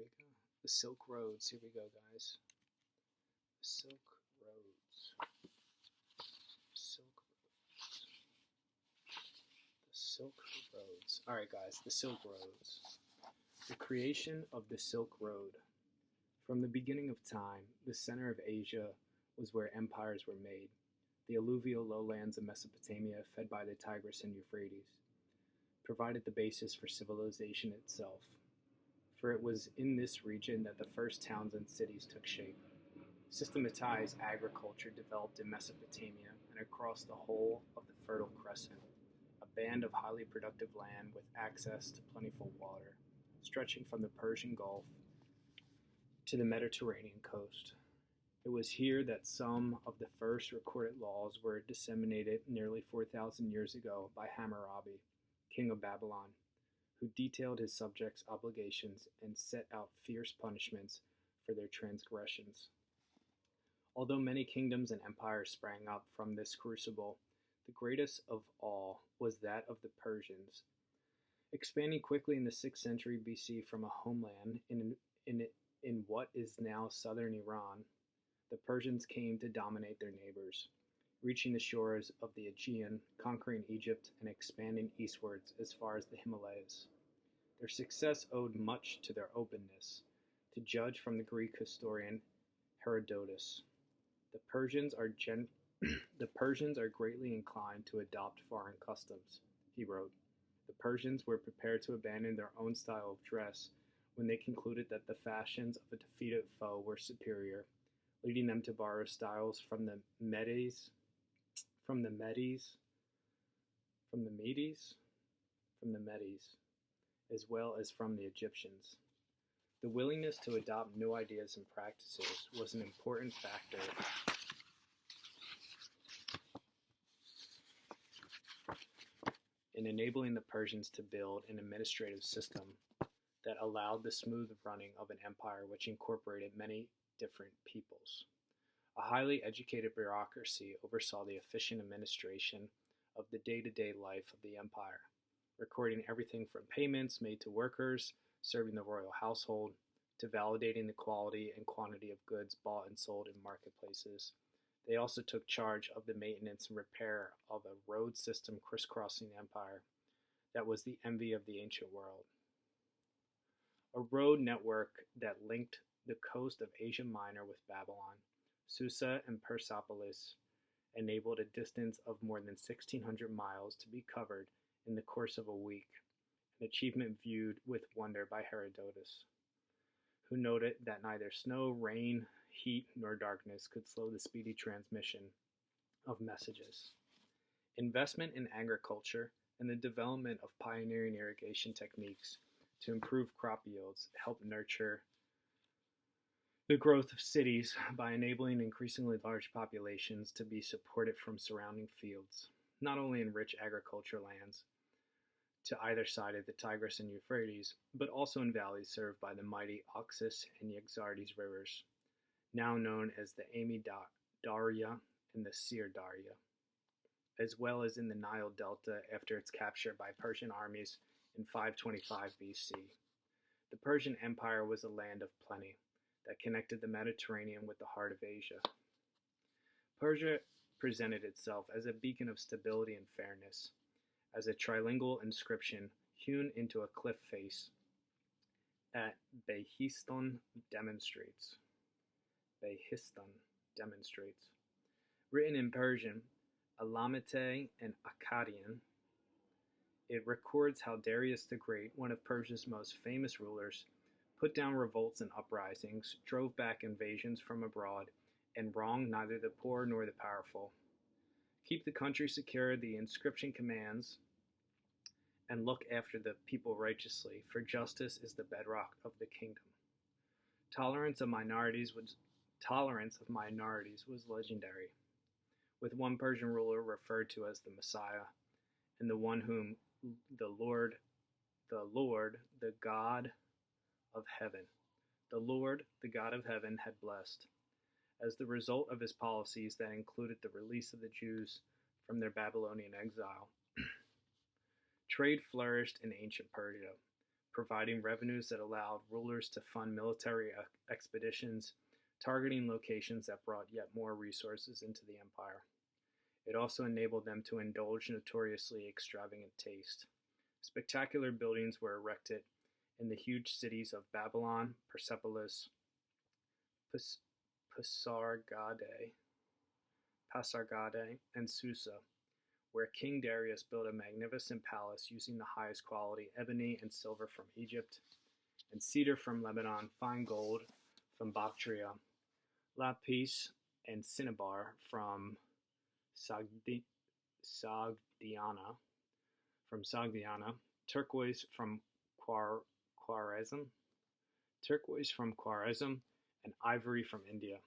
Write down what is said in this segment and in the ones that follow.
we go. The Silk Roads. Here we go, guys. The Silk Roads. Silk Roads. The Silk Roads. All right, guys. The Silk Roads. The creation of the Silk Road. From the beginning of time, the center of Asia was where empires were made. The alluvial lowlands of Mesopotamia, fed by the Tigris and Euphrates, provided the basis for civilization itself. For it was in this region that the first towns and cities took shape. Systematized agriculture developed in Mesopotamia and across the whole of the Fertile Crescent, a band of highly productive land with access to plentiful water, stretching from the Persian Gulf to the Mediterranean coast. It was here that some of the first recorded laws were disseminated nearly 4,000 years ago by Hammurabi, king of Babylon, who detailed his subjects' obligations and set out fierce punishments for their transgressions. Although many kingdoms and empires sprang up from this crucible, the greatest of all was that of the Persians. Expanding quickly in the 6th century BC from a homeland in what is now southern Iran, the Persians came to dominate their neighbors, reaching the shores of the Aegean, conquering Egypt, and expanding eastwards as far as the Himalayas. Their success owed much to their openness, to judge from the Greek historian Herodotus. The Persians are greatly inclined to adopt foreign customs, he wrote. The Persians were prepared to abandon their own style of dress when they concluded that the fashions of a defeated foe were superior, leading them to borrow styles from the Medes, as well as from the Egyptians. The willingness to adopt new ideas and practices was an important factor in enabling the Persians to build an administrative system that allowed the smooth running of an empire which incorporated many different peoples. A highly educated bureaucracy oversaw the efficient administration of the day-to-day life of the empire, recording everything from payments made to workers serving the royal household to validating the quality and quantity of goods bought and sold in marketplaces. They also took charge of the maintenance and repair of a road system crisscrossing the empire that was the envy of the ancient world. A road network that linked the coast of Asia Minor with Babylon, Susa, and Persepolis enabled a distance of more than 1,600 miles to be covered in the course of a week, an achievement viewed with wonder by Herodotus, who noted that neither snow, rain, heat, nor darkness could slow the speedy transmission of messages. Investment in agriculture and the development of pioneering irrigation techniques to improve crop yields helped nurture the growth of cities by enabling increasingly large populations to be supported from surrounding fields, not only in rich agricultural lands to either side of the Tigris and Euphrates, but also in valleys served by the mighty Oxus and Yaxartes rivers, now known as the Ami Darya and the Sir Darya, as well as in the Nile Delta after its capture by Persian armies in 525 BC. The Persian Empire was a land of plenty that connected the Mediterranean with the heart of Asia. Persia presented itself as a beacon of stability and fairness, as a trilingual inscription hewn into a cliff face at Behistun demonstrates. Written in Persian, Elamite, and Akkadian, it records how Darius the Great, one of Persia's most famous rulers, put down revolts and uprisings, drove back invasions from abroad, and wronged neither the poor nor the powerful. Keep the country secure, the inscription commands, and look after the people righteously, for justice is the bedrock of the kingdom. Tolerance of minorities was legendary, with one Persian ruler referred to as the Messiah, and the one whom the Lord, the God of heaven, had blessed, as the result of his policies that included the release of the Jews from their Babylonian exile. Trade flourished in ancient Persia, providing revenues that allowed rulers to fund military expeditions, targeting locations that brought yet more resources into the empire. It also enabled them to indulge notoriously extravagant taste. Spectacular buildings were erected in the huge cities of Babylon, Persepolis, Pasargadae, and Susa, where King Darius built a magnificent palace using the highest quality ebony and silver from Egypt, and cedar from Lebanon, fine gold from Bactria, lapis and cinnabar from Sogdiana, turquoise from Khwarezm, and ivory from India.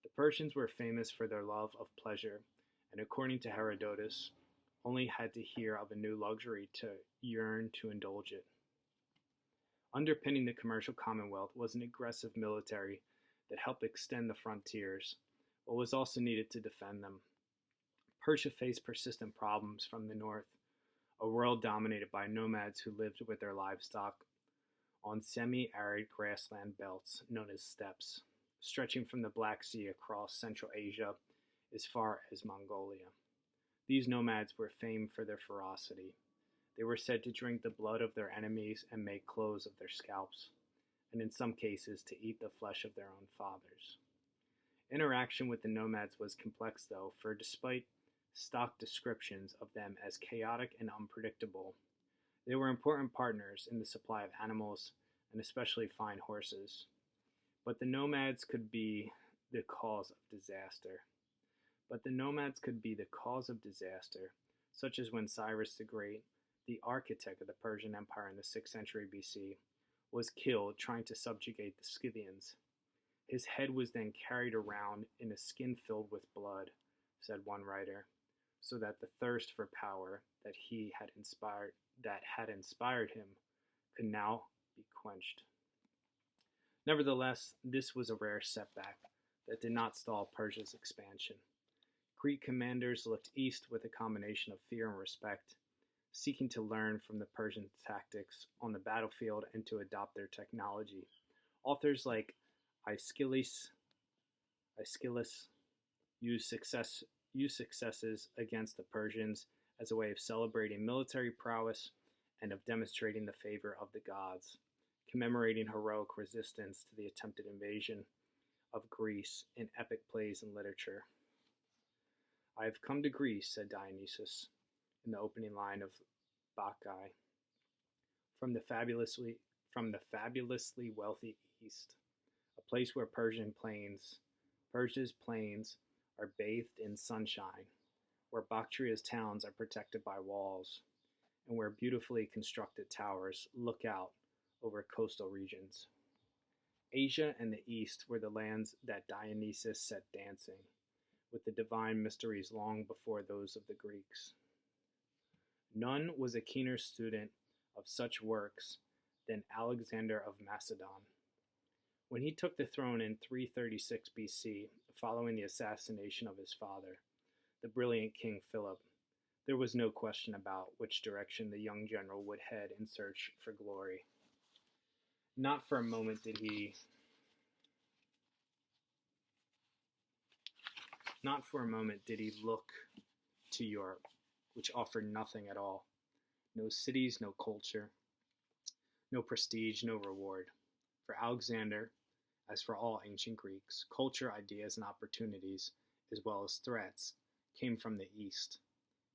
The Persians were famous for their love of pleasure, and according to Herodotus, only had to hear of a new luxury to yearn to indulge it. Underpinning the commercial commonwealth was an aggressive military that helped extend the frontiers, but was also needed to defend them. Persia faced persistent problems from the north, a world dominated by nomads who lived with their livestock on semi-arid grassland belts known as steppes, stretching from the Black Sea across Central Asia as far as Mongolia. These nomads were famed for their ferocity. They were said to drink the blood of their enemies and make clothes of their scalps, and in some cases to eat the flesh of their own fathers. Interaction with the nomads was complex, though, for despite stock descriptions of them as chaotic and unpredictable, they were important partners in the supply of animals, and especially fine horses. But the nomads could be the cause of disaster. Such as when Cyrus the Great, the architect of the Persian Empire in the 6th century BC, was killed trying to subjugate the Scythians. His head was then carried around in a skin filled with blood, said one writer, so that the thirst for power that had inspired him could now be quenched. Nevertheless, this was a rare setback that did not stall Persia's expansion. Greek commanders looked east with a combination of fear and respect, seeking to learn from the Persian tactics on the battlefield and to adopt their technology. Authors like Aeschylus used successes against the Persians as a way of celebrating military prowess and of demonstrating the favor of the gods, commemorating heroic resistance to the attempted invasion of Greece in epic plays and literature. "I have come to Greece," said Dionysus in the opening line of Bacchae, from the fabulously wealthy East, a place where Persia's plains are bathed in sunshine, where Bactria's towns are protected by walls, and where beautifully constructed towers look out over coastal regions. Asia and the East were the lands that Dionysus set dancing, with the divine mysteries long before those of the Greeks. None was a keener student of such works than Alexander of Macedon. When he took the throne in 336 BC, following the assassination of his father, the brilliant King Philip, there was no question about which direction the young general would head in search for glory. Not for a moment did he look to Europe, which offered nothing at all. No cities, no culture, no prestige, no reward. For Alexander, as for all ancient Greeks, culture, ideas, and opportunities, as well as threats, came from the East.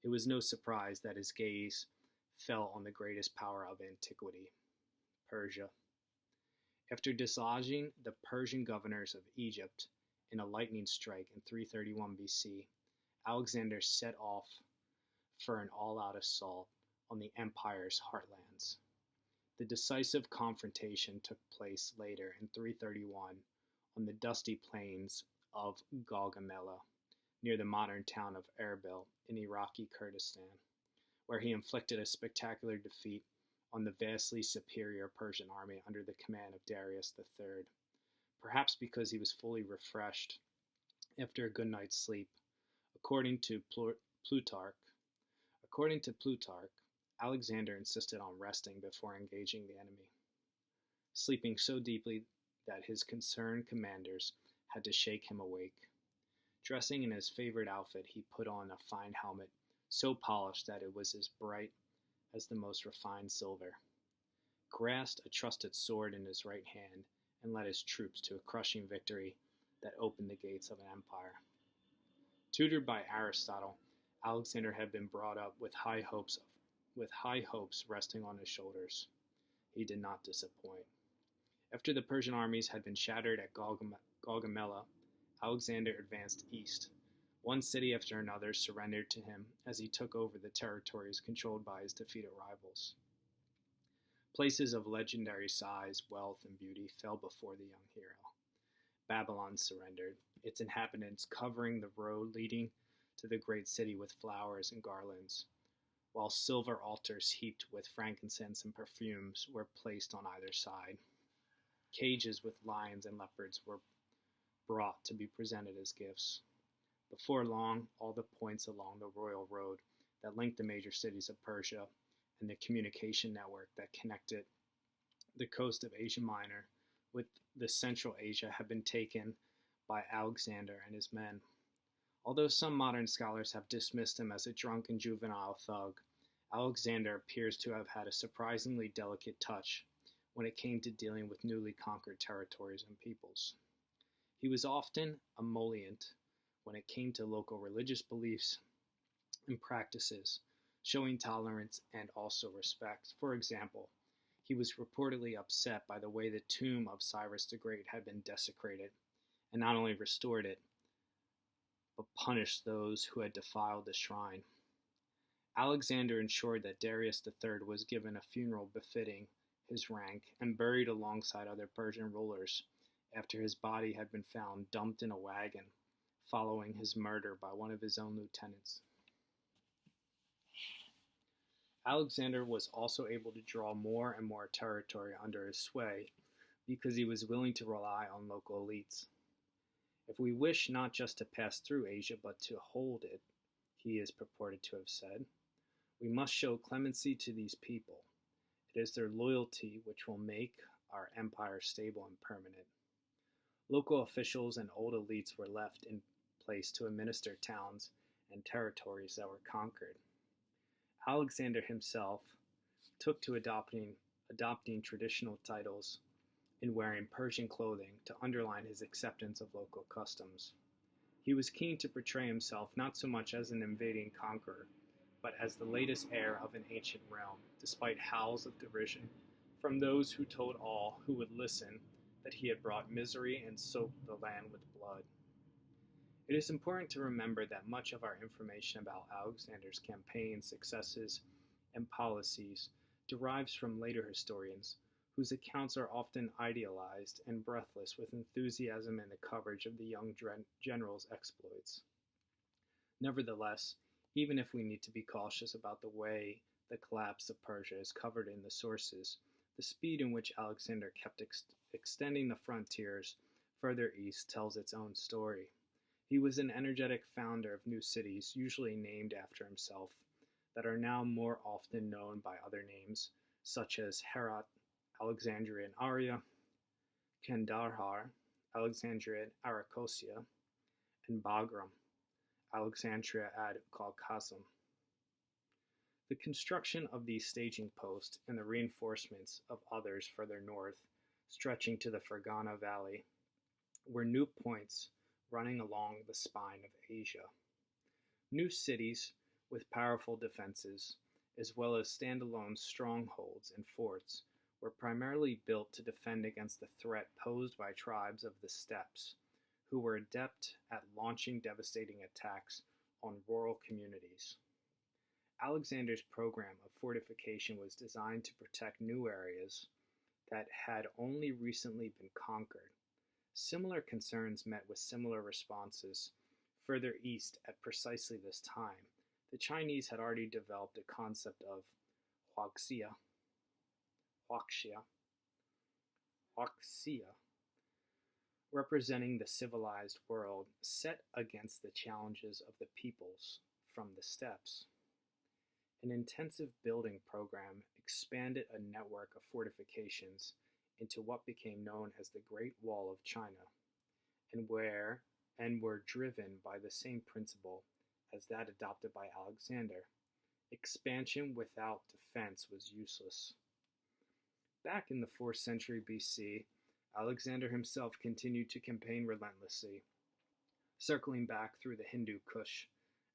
It was no surprise that his gaze fell on the greatest power of antiquity, Persia. After dislodging the Persian governors of Egypt in a lightning strike in 331 BC, Alexander set off for an all-out assault on the empire's heartlands. The decisive confrontation took place later in 331 on the dusty plains of Gaugamela, near the modern town of Erbil in Iraqi Kurdistan, where he inflicted a spectacular defeat on the vastly superior Persian army under the command of Darius III, perhaps because he was fully refreshed after a good night's sleep. According to Plutarch, Alexander insisted on resting before engaging the enemy, sleeping so deeply that his concerned commanders had to shake him awake. Dressing in his favorite outfit, he put on a fine helmet, so polished that it was as bright as the most refined silver, grasped a trusted sword in his right hand, and led his troops to a crushing victory that opened the gates of an empire. Tutored by Aristotle, Alexander had been brought up with high hopes resting on his shoulders. He did not disappoint. After the Persian armies had been shattered at Gaugamela, Alexander advanced east. One city after another surrendered to him as he took over the territories controlled by his defeated rivals. Places of legendary size, wealth, and beauty fell before the young hero. Babylon surrendered, its inhabitants covering the road leading to the great city with flowers and garlands, while silver altars heaped with frankincense and perfumes were placed on either side. Cages with lions and leopards were brought to be presented as gifts. Before long, all the points along the royal road that linked the major cities of Persia and the communication network that connected the coast of Asia Minor with the Central Asia had been taken by Alexander and his men. Although some modern scholars have dismissed him as a drunken juvenile thug, Alexander appears to have had a surprisingly delicate touch when it came to dealing with newly conquered territories and peoples. He was often emollient when it came to local religious beliefs and practices, showing tolerance and also respect. For example, he was reportedly upset by the way the tomb of Cyrus the Great had been desecrated, and not only restored it, but punished those who had defiled the shrine. Alexander ensured that Darius III was given a funeral befitting his rank and buried alongside other Persian rulers after his body had been found dumped in a wagon following his murder by one of his own lieutenants. Alexander was also able to draw more and more territory under his sway because he was willing to rely on local elites. If we wish not just to pass through Asia but to hold it, he is purported to have said, we must show clemency to these people. It is their loyalty which will make our empire stable and permanent. Local officials and old elites were left in place to administer towns and territories that were conquered. Alexander himself took to adopting traditional titles and wearing Persian clothing to underline his acceptance of local customs. He was keen to portray himself not so much as an invading conqueror, but as the latest heir of an ancient realm, despite howls of derision from those who told all who would listen that he had brought misery and soaked the land with blood. It is important to remember that much of our information about Alexander's campaign successes and policies derives from later historians, whose accounts are often idealized and breathless with enthusiasm in the coverage of the young general's exploits. Nevertheless, even if we need to be cautious about the way the collapse of Persia is covered in the sources, the speed in which Alexander kept extending the frontiers further east tells its own story. He was an energetic founder of new cities, usually named after himself, that are now more often known by other names, such as Herat, Alexandria in Aria, Kandahar, Alexandria in Arachosia, and Bagram, Alexandria ad Caucasum. The construction of these staging posts and the reinforcements of others further north, stretching to the Fergana Valley, were new points running along the spine of Asia. New cities with powerful defenses, as well as standalone strongholds and forts, were primarily built to defend against the threat posed by tribes of the steppes, who were adept at launching devastating attacks on rural communities. Alexander's program of fortification was designed to protect new areas that had only recently been conquered. Similar concerns met with similar responses further east at precisely this time. The Chinese had already developed a concept of huaxia, representing the civilized world set against the challenges of the peoples from the steppes. An intensive building program expanded a network of fortifications into what became known as the Great Wall of China, and were driven by the same principle as that adopted by Alexander. Expansion without defense was useless. Back in the 4th century BC, Alexander himself continued to campaign relentlessly, circling back through the Hindu Kush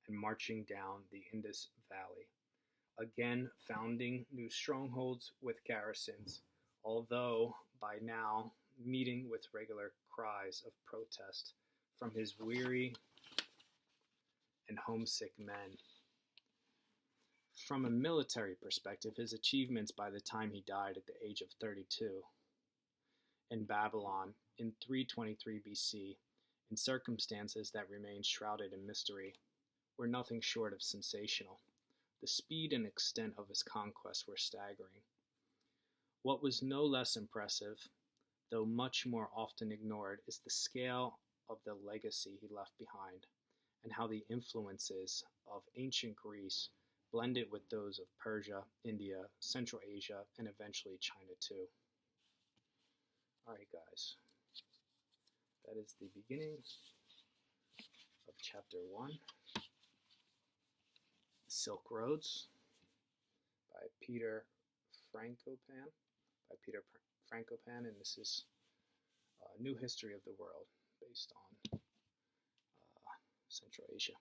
and marching down the Indus Valley, again founding new strongholds with garrisons, although by now meeting with regular cries of protest from his weary and homesick men. From a military perspective, his achievements by the time he died at the age of 32 in Babylon in 323 BC, in circumstances that remain shrouded in mystery, were nothing short of sensational. The speed and extent of his conquests were staggering. What was no less impressive, though much more often ignored, is the scale of the legacy he left behind, and how the influences of ancient Greece blended with those of Persia, India, Central Asia, and eventually China too. Alright guys, that is the beginning of chapter 1, Silk Roads by Peter Frankopan, and this is a new history of the world based on Central Asia. Alrighty,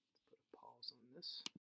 let's put a pause on this.